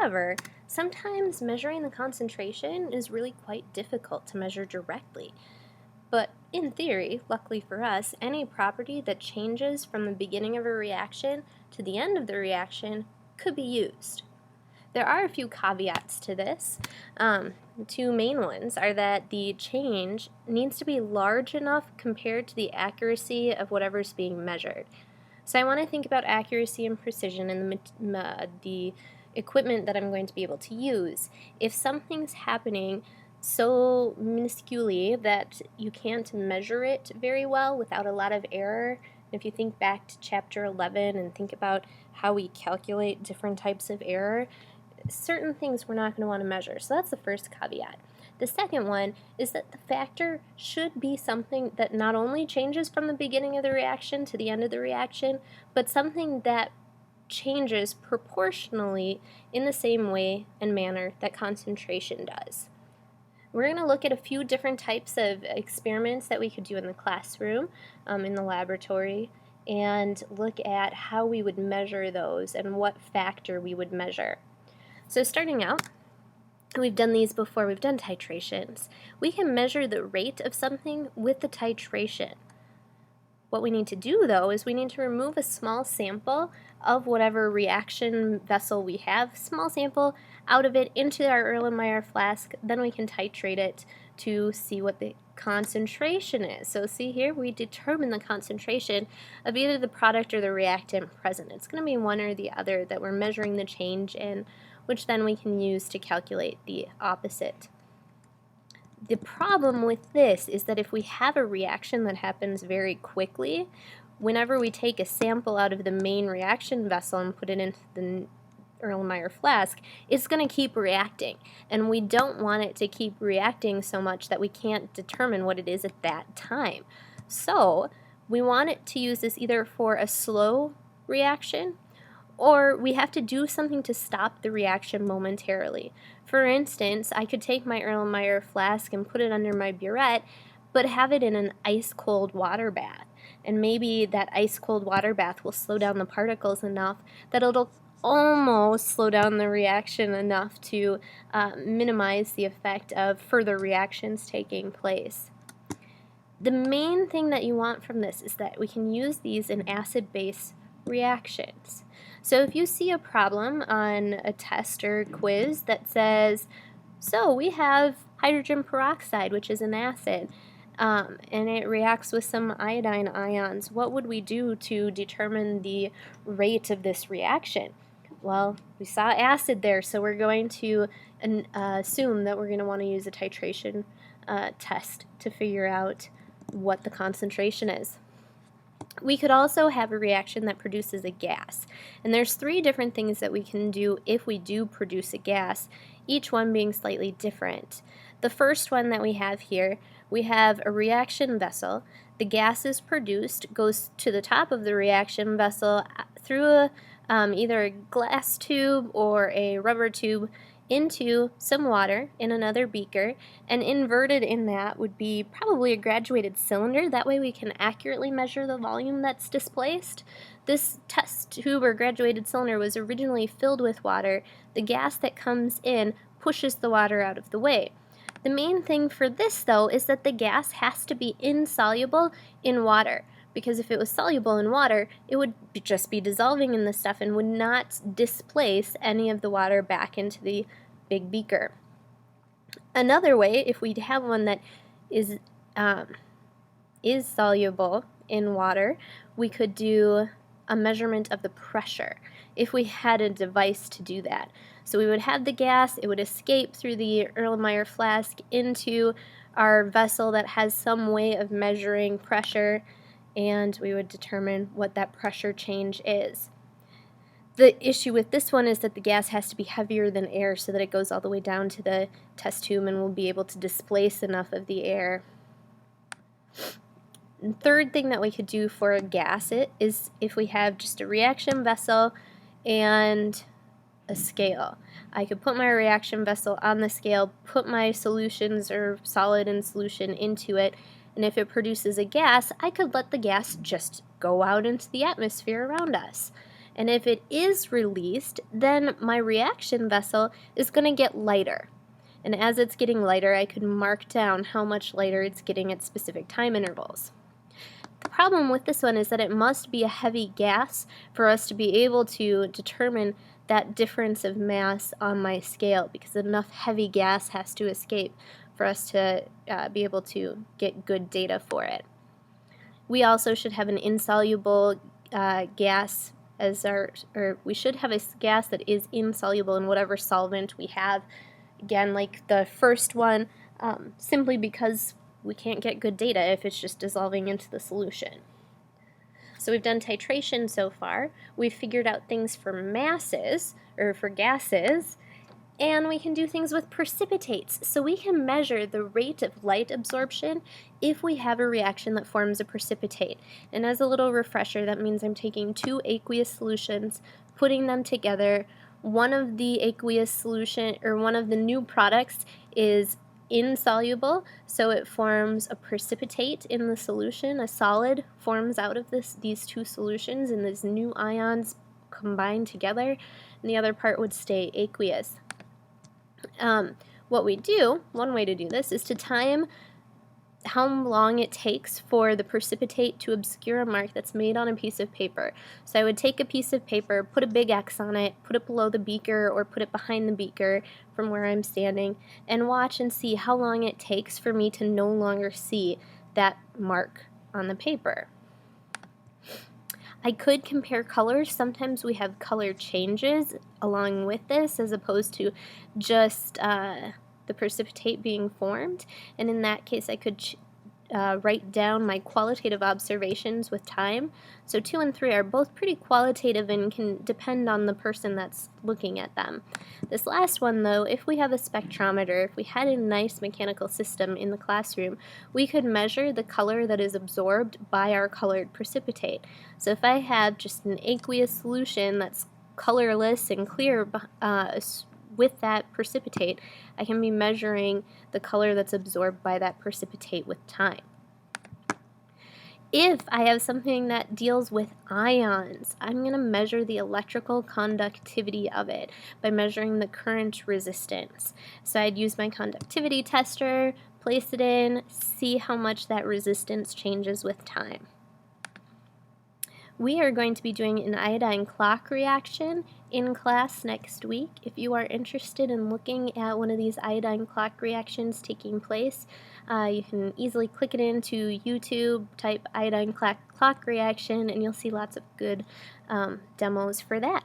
However, sometimes measuring the concentration is really quite difficult to measure directly. But in theory, luckily for us, any property that changes from the beginning of a reaction to the end of the reaction could be used. There are a few caveats to this. The two main ones are that the change needs to be large enough compared to the accuracy of whatever's being measured. So I want to think about accuracy and precision in the equipment that I'm going to be able to use. If something's happening so minusculely that you can't measure it very well without a lot of error, if you think back to chapter 11 and think about how we calculate different types of error, certain things we're not going to want to measure. So that's the first caveat. The second one is that the factor should be something that not only changes from the beginning of the reaction to the end of the reaction, but something that changes proportionally in the same way and manner that concentration does. We're going to look at a few different types of experiments that we could do in the classroom, in the laboratory, and look at how we would measure those and what factor we would measure. So starting out, we've done these before, we've done titrations. We can measure the rate of something with the titration. What we need to do, though, is we need to remove a small sample of whatever reaction vessel we have, small sample out of it into our Erlenmeyer flask, then we can titrate it to see what the concentration is. So see here, we determine the concentration of either the product or the reactant present. It's going to be one or the other that we're measuring the change in, which then we can use to calculate the opposite. The problem with this is that if we have a reaction that happens very quickly, whenever we take a sample out of the main reaction vessel and put it into the Erlenmeyer flask, it's going to keep reacting. And we don't want it to keep reacting so much that we can't determine what it is at that time. So we want it to use this either for a slow reaction, or we have to do something to stop the reaction momentarily. For instance, I could take my Erlenmeyer flask and put it under my burette, but have it in an ice-cold water bath. And maybe that ice-cold water bath will slow down the particles enough that it'll almost slow down the reaction enough to minimize the effect of further reactions taking place. The main thing that you want from this is that we can use these in acid-base reactions. So if you see a problem on a test or quiz that says, so we have hydrogen peroxide, which is an acid, and it reacts with some iodine ions, what would we do to determine the rate of this reaction? Well, we saw acid there, so we're going to assume that we're going to want to use a titration test to figure out what the concentration is. We could also have a reaction that produces a gas, and there's three different things that we can do if we do produce a gas, each one being slightly different. The first one that we have here, we have a reaction vessel. The gas is produced, goes to the top of the reaction vessel through either a glass tube or a rubber tube into some water in another beaker, and inverted in that would be probably a graduated cylinder. That way we can accurately measure the volume that's displaced. This test tube or graduated cylinder was originally filled with water. The gas that comes in pushes the water out of the way. The main thing for this, though, is that the gas has to be insoluble in water, because if it was soluble in water, it would just be dissolving in the stuff and would not displace any of the water back into the big beaker. Another way, if we have one that is soluble in water, we could do a measurement of the pressure if we had a device to do that. So we would have the gas, it would escape through the Erlenmeyer flask into our vessel that has some way of measuring pressure, and we would determine what that pressure change is. The issue with this one is that the gas has to be heavier than air so that it goes all the way down to the test tube and will be able to displace enough of the air. The third thing that we could do for a gas is if we have just a reaction vessel and a scale. I could put my reaction vessel on the scale, put my solutions or solid in solution into it, and if it produces a gas, I could let the gas just go out into the atmosphere around us. And if it is released, then my reaction vessel is going to get lighter. And as it's getting lighter, I could mark down how much lighter it's getting at specific time intervals. The problem with this one is that it must be a heavy gas for us to be able to determine that difference of mass on my scale, because enough heavy gas has to escape for us to be able to get good data for it. We also should have an insoluble gas as or we should have a gas that is insoluble in whatever solvent we have. Again, like the first one, simply because we can't get good data if it's just dissolving into the solution. So we've done titration so far. We've figured out things for masses, or for gases, and we can do things with precipitates. So we can measure the rate of light absorption if we have a reaction that forms a precipitate. And as a little refresher, that means I'm taking two aqueous solutions, putting them together. One of the aqueous solution, or one of the new products, is insoluble, so it forms a precipitate in the solution. A solid forms out of these two solutions, and these new ions combine together, and the other part would stay aqueous. What we do, one way to do this, is to time how long it takes for the precipitate to obscure a mark that's made on a piece of paper. So I would take a piece of paper, put a big X on it, put it below the beaker or put it behind the beaker from where I'm standing, and watch and see how long it takes for me to no longer see that mark on the paper. I could compare colors. Sometimes we have color changes along with this as opposed to just the precipitate being formed, and in that case I could write down my qualitative observations with time. So 2 and 3 are both pretty qualitative and can depend on the person that's looking at them. This last one, though, if we have a spectrometer, if we had a nice mechanical system in the classroom, we could measure the color that is absorbed by our colored precipitate. So if I have just an aqueous solution that's colorless and clear with that precipitate, I can be measuring the color that's absorbed by that precipitate with time. If I have something that deals with ions, I'm going to measure the electrical conductivity of it by measuring the current resistance. So I'd use my conductivity tester, place it in, see how much that resistance changes with time. We are going to be doing an iodine clock reaction in class next week. If you are interested in looking at one of these iodine clock reactions taking place, you can easily click it into YouTube, type iodine clock reaction, and you'll see lots of good demos for that.